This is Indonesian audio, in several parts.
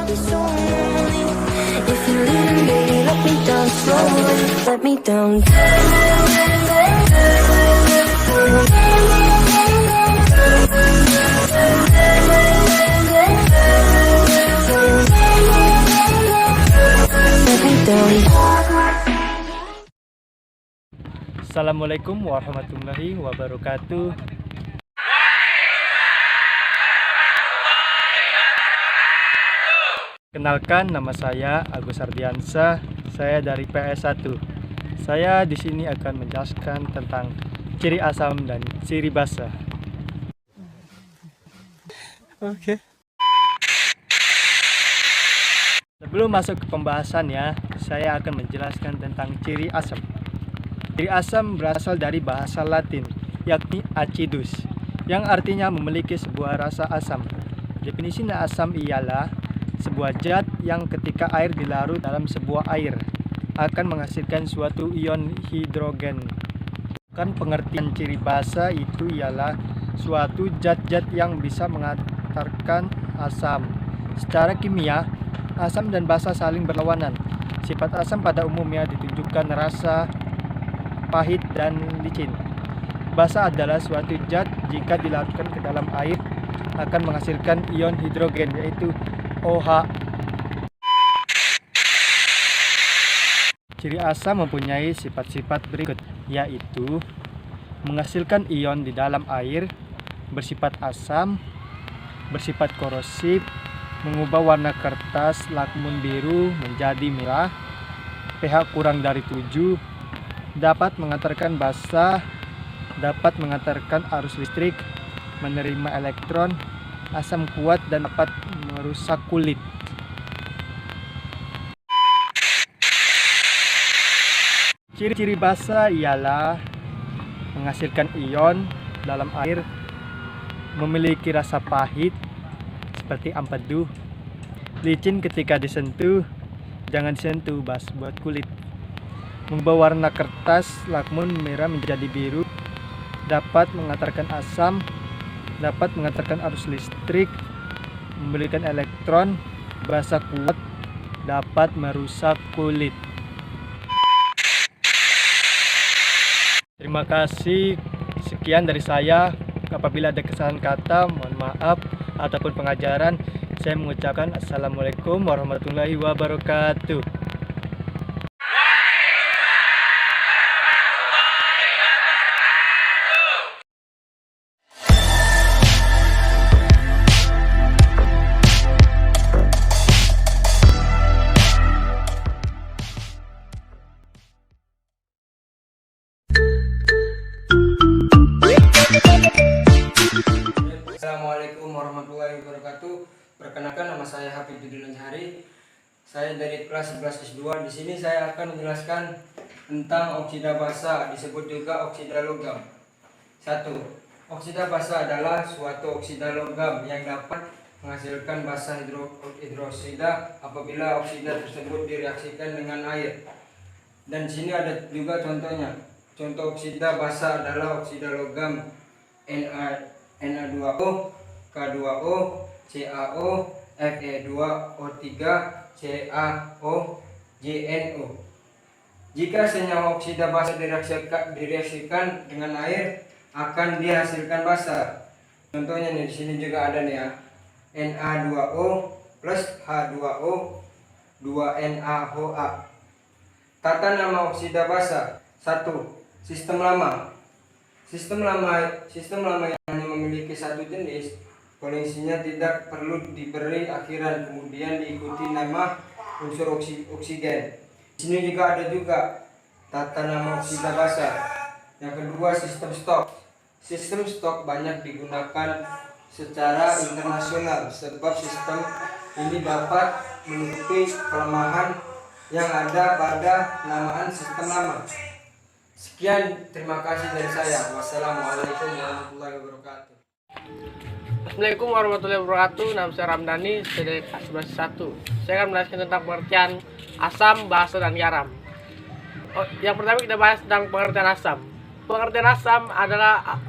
this so lonely. If you're leaving, baby, let me down slowly. Let me down. Let me down. Assalamualaikum warahmatullahi wabarakatuh. Kenalkan, nama saya Agus Ardiansyah. Saya dari PS1. Saya di sini akan menjelaskan tentang ciri asam dan ciri basa. Oke. Sebelum masuk ke pembahasannya, saya akan menjelaskan tentang ciri asam. Ciri asam berasal dari bahasa Latin, yakni acidus, yang artinya memiliki sebuah rasa asam. Definisi asam ialah sebuah zat yang ketika air dilarut dalam sebuah air akan menghasilkan suatu ion hidrogen. Kan pengertian ciri basa itu ialah suatu zat-zat yang bisa mengantarkan asam. Secara kimia, asam dan basa saling berlawanan. Sifat asam pada umumnya ditunjukkan rasa pahit dan licin. Basa adalah suatu zat jika dilarutkan ke dalam air akan menghasilkan ion hidrogen, yaitu OH. Ciri asam mempunyai sifat-sifat berikut, yaitu menghasilkan ion di dalam air, bersifat asam, bersifat korosif, mengubah warna kertas lakmun biru menjadi merah, pH kurang dari 7, dapat mengantarkan basa, dapat mengantarkan arus listrik, menerima elektron, asam kuat dan dapat merusak kulit. Ciri-ciri basa ialah menghasilkan ion dalam air, memiliki rasa pahit seperti empedu, licin ketika disentuh, jangan disentuh, buat kulit. Mengubah warna kertas lakmun merah menjadi biru, dapat mengantarkan asam, dapat mengantarkan arus listrik, memberikan elektron, basa kuat, dapat merusak kulit. Terima kasih, sekian dari saya. Apabila ada kesalahan kata, mohon maaf, ataupun pengajaran, saya mengucapkan Assalamualaikum warahmatullahi wabarakatuh. Assalamualaikum warahmatullahi wabarakatuh. Perkenalkan, nama saya Hafidzuddin Anjari. Saya dari kelas 11 S2. Di sini saya akan menjelaskan tentang oksida basa, disebut juga oksida logam. 1. Oksida basa adalah suatu oksida logam yang dapat menghasilkan basa hidroksida apabila oksida tersebut direaksikan dengan air. Dan di sini ada juga contohnya. Contoh oksida basa adalah oksida logam Na2O, K2O, CaO, Fe2O3, CaO, JNO. Jika senyawa oksida basa direaksikan dengan air, akan dihasilkan basa. Contohnya nih, di sini juga ada nih ya, Na2O plus H2O 2NaOH. Tata nama oksida basa. 1. Sistem lama. Sistem lama yang hanya memiliki satu jenis, koleksinya tidak perlu diberi akhiran, kemudian diikuti nama unsur oksigen. Di sini juga ada tata nama oksida basa. Yang kedua, sistem stok. Sistem stok banyak digunakan secara internasional sebab sistem ini dapat menutupi kelemahan yang ada pada penamaan sistem lama. Sekian, terima kasih dari saya. Wassalamualaikum warahmatullahi wabarakatuh. Assalamualaikum warahmatullahi wabarakatuh. Nama saya Ramdhani, saya dari kelas 11 Saya akan menjelaskan tentang pengertian asam, basa, dan garam. Yang pertama kita bahas tentang pengertian asam. Pengertian asam adalah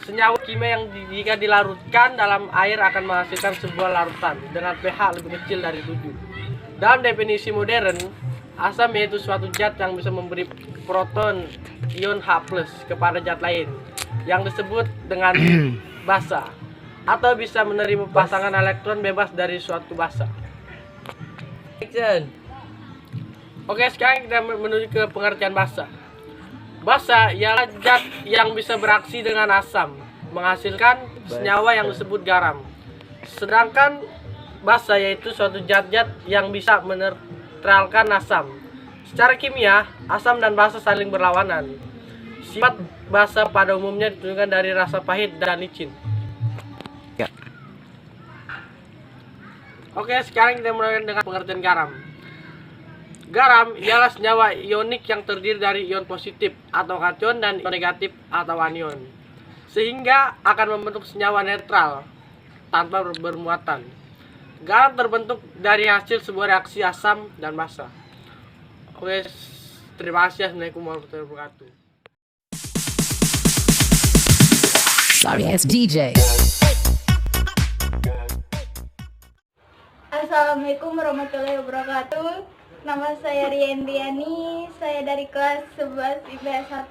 Senyawa kimia yang jika dilarutkan dalam air akan menghasilkan sebuah larutan dengan pH lebih kecil dari 7. Dalam definisi modern, asam yaitu suatu zat yang bisa memberi proton ion H+ kepada zat lain yang disebut dengan basa, atau bisa menerima pasangan elektron bebas dari suatu basa. Oke, sekarang kita menuju ke pengertian basa. Basa ialah zat yang bisa bereaksi dengan asam, menghasilkan senyawa yang disebut garam. Sedangkan basa yaitu suatu zat-zat yang bisa menetralkan asam. Secara kimia, asam dan basa saling berlawanan. Sifat basa pada umumnya ditunjukkan dari rasa pahit dan licin. Oke, sekarang kita mulai dengan pengertian garam. Garam ialah senyawa ionik yang terdiri dari ion positif atau kation dan ion negatif atau anion, sehingga akan membentuk senyawa netral tanpa bermuatan. Garam terbentuk dari hasil sebuah reaksi asam dan basa. Oke, terima kasih. Assalamualaikum warahmatullahi wabarakatuh. Sorry ass DJ. Assalamualaikum warahmatullahi wabarakatuh. Nama saya Riendriani, saya dari kelas 11 IPS 1.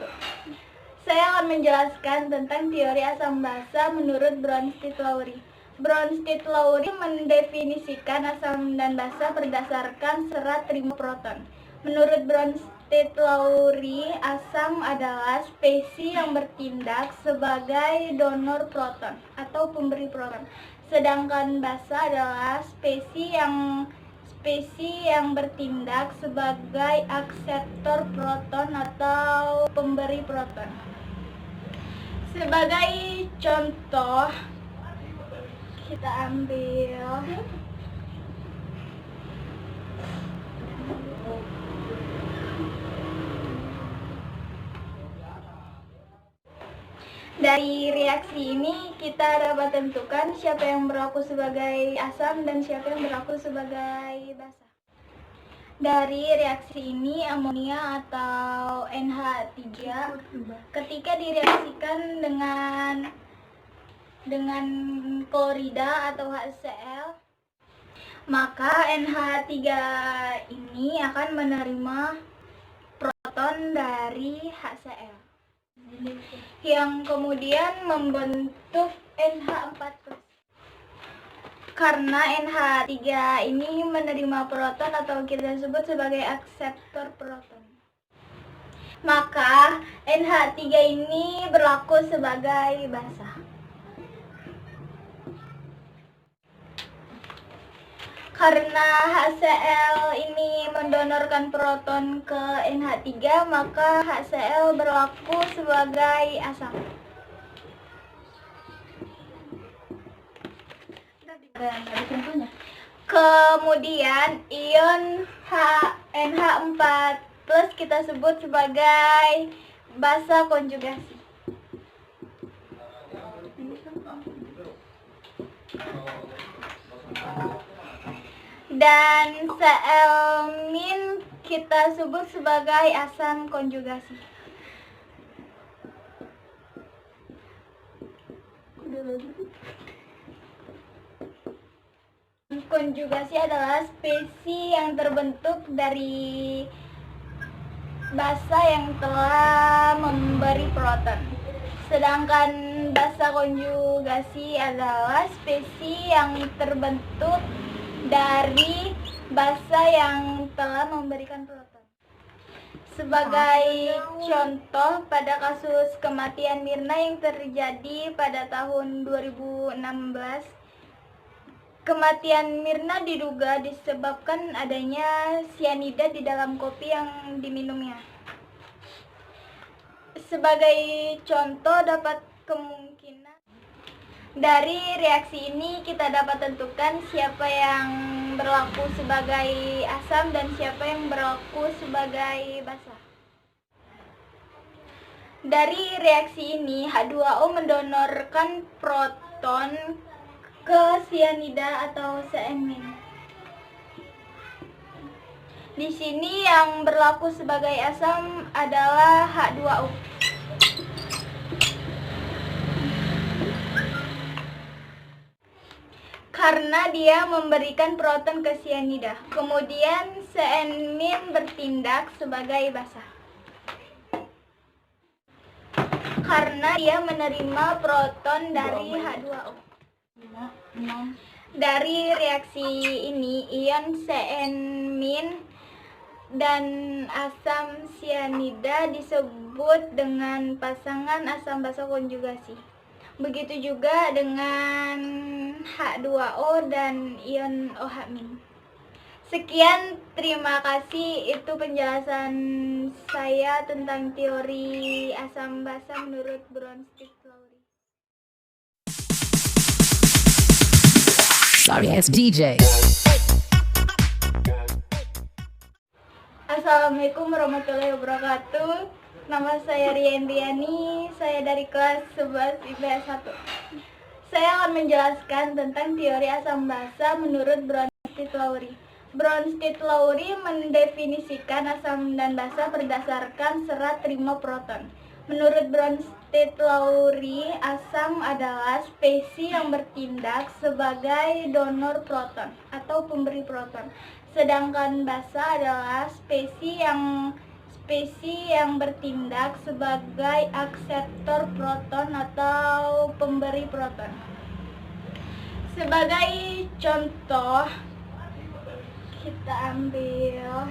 Saya akan menjelaskan tentang teori asam basa menurut Bronsted-Lowry. Bronsted-Lowry mendefinisikan asam dan basa berdasarkan serat terima proton. Menurut Bronsted-Lowry, asam adalah spesies yang bertindak sebagai donor proton atau pemberi proton. Sedangkan basa adalah spesies yang bertindak sebagai akseptor proton atau pemberi proton. Sebagai contoh, kita ambil dari reaksi ini kita dapat tentukan siapa yang berlaku sebagai asam dan siapa yang berlaku sebagai basa. Dari reaksi ini amonia atau NH3 ketika direaksikan dengan klorida atau HCl, maka NH3 ini akan menerima proton dari HCl yang kemudian membentuk NH4+. Karena NH3 ini menerima proton atau kita sebut sebagai akseptor proton, maka NH3 ini berlaku sebagai basa. Karena HCl ini mendonorkan proton ke NH3, maka HCl berlaku sebagai asam. Kemudian ion NH4+ kita sebut sebagai basa konjugasi. Dan Cl- kita sebut sebagai asam konjugasi. Konjugasi adalah spesies yang terbentuk dari basa yang telah memberi proton. Sedangkan basa konjugasi adalah spesies yang terbentuk dari basa yang telah memberikan proton. Sebagai contoh, pada kasus kematian Mirna yang terjadi pada tahun 2016, kematian Mirna diduga disebabkan adanya sianida di dalam kopi yang diminumnya. Sebagai contoh, dapat kemungkinan dari reaksi ini kita dapat tentukan siapa yang berlaku sebagai asam dan siapa yang berlaku sebagai basa. Dari reaksi ini H2O mendonorkan proton ke sianida atau Cn-. Di sini yang berlaku sebagai asam adalah H2O. karena dia memberikan proton ke sianida. Kemudian Cn- bertindak sebagai basa karena dia menerima proton dari H2O. Dari reaksi ini, ion Cn- dan asam sianida disebut dengan pasangan asam basa konjugasi. Begitu juga dengan H2O dan ion OH-. Sekian, terima kasih. Itu penjelasan saya tentang teori asam basa menurut Bronsted-Lowry. Sorry ass DJ. Assalamualaikum warahmatullahi wabarakatuh. Nama saya Rian Riani, saya dari kelas 11 IPS 1. Saya akan menjelaskan tentang teori asam basa menurut Bronsted-Lowry. Bronsted-Lowry mendefinisikan asam dan basa berdasarkan serat terima proton. Menurut Bronsted-Lowry, asam adalah spesies yang bertindak sebagai donor proton atau pemberi proton. Sedangkan basa adalah spesies yang bertindak sebagai akseptor proton atau pemberi proton. Sebagai contoh, kita ambil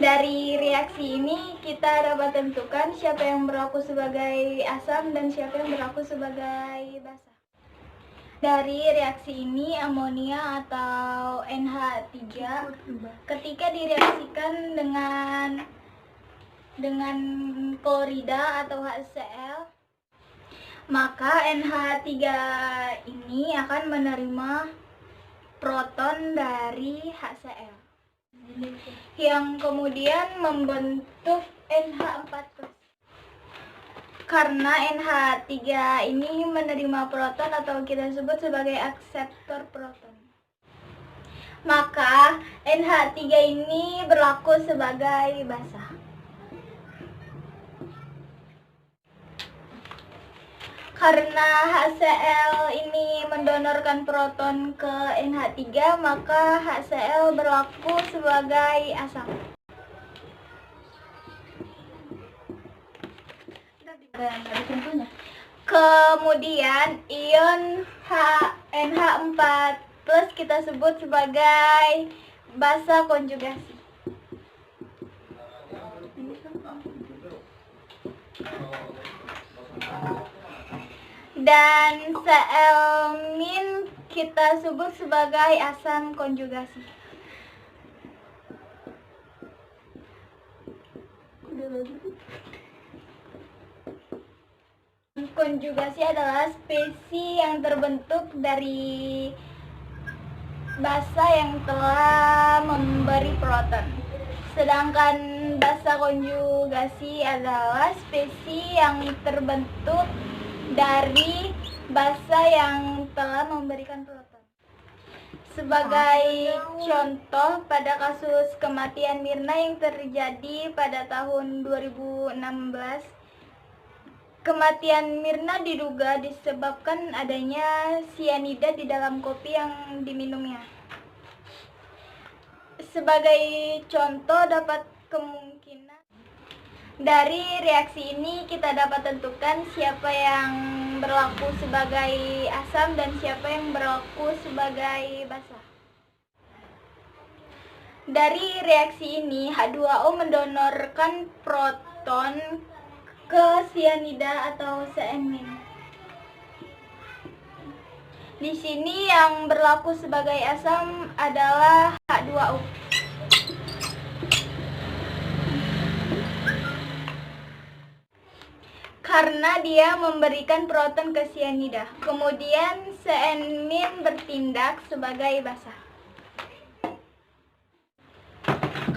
dari reaksi ini kita dapat tentukan siapa yang berlaku sebagai asam dan siapa yang berlaku sebagai basa. Dari reaksi ini, amonia atau NH3 ketika direaksikan dengan klorida atau HCl, maka NH3 ini akan menerima proton dari HCl yang kemudian membentuk NH4+. Karena NH3 ini menerima proton atau kita sebut sebagai akseptor proton, maka NH3 ini berlaku sebagai basa. Karena HCl ini mendonorkan proton ke NH3, maka HCl berlaku sebagai asam. Kemudian ion NH4+ kita sebut sebagai basa konjugasi. Dan Cl- kita sebut sebagai asam konjugasi. Konjugasi adalah spesies yang terbentuk dari basa yang telah memberi proton. Sedangkan basa konjugasi adalah spesies yang terbentuk dari basa yang telah memberikan proton. Sebagai contoh, pada kasus kematian Mirna yang terjadi pada tahun 2016, kematian Mirna diduga disebabkan adanya sianida di dalam kopi yang diminumnya. Sebagai contoh, dapat kemungkinan dari reaksi ini kita dapat tentukan siapa yang berlaku sebagai asam dan siapa yang berlaku sebagai basa. Dari reaksi ini, H2O mendonorkan proton ke sianida atau Cn-. Di sini yang berlaku sebagai asam adalah H2O. Karena dia memberikan proton ke sianida. Kemudian Cn- bertindak sebagai basa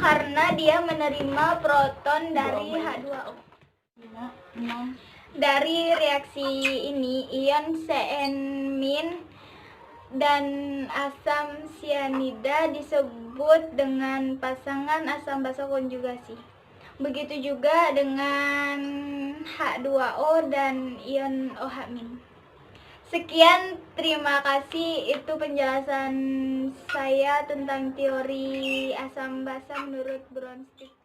karena dia menerima proton dari H2O. Dari reaksi ini, ion Cn- dan asam sianida disebut dengan pasangan asam basa konjugasi. Begitu juga dengan H2O dan ion OH-. Sekian, terima kasih. Itu penjelasan saya tentang teori asam basa menurut Bronsted.